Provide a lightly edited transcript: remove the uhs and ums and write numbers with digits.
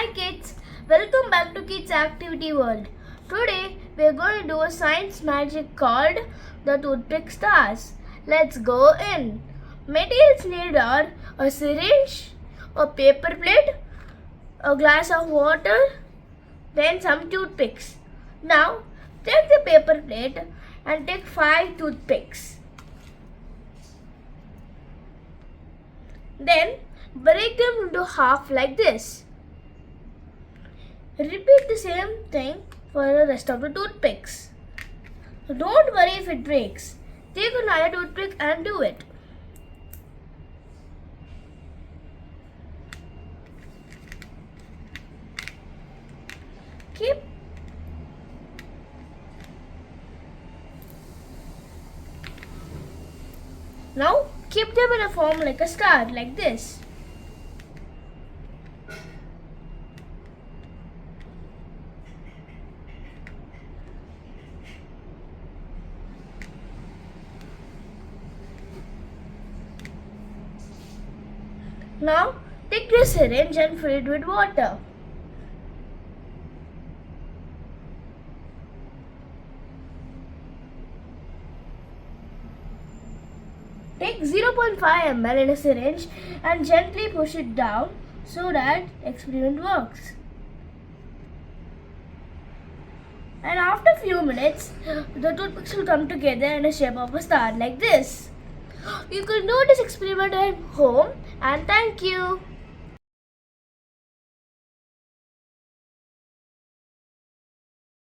Hi kids, welcome back to Kids Activity World. Today we are going to do a science magic called the Toothpick Stars. Let's go in. Materials needed are a syringe, a paper plate, a glass of water, then some toothpicks. Now take the paper plate and take 5 toothpicks. Then break them into half like this. Repeat the same thing for the rest of the toothpicks. Don't worry if it breaks. Take another toothpick and do it. Now keep them in a form like a star, like this. Now take the syringe and fill it with water. Take 0.5 ml in a syringe and gently push it down so that the experiment works. And after a few minutes, the toothpicks will come together in the shape of a star like this. You can do this experiment at home, and thank you.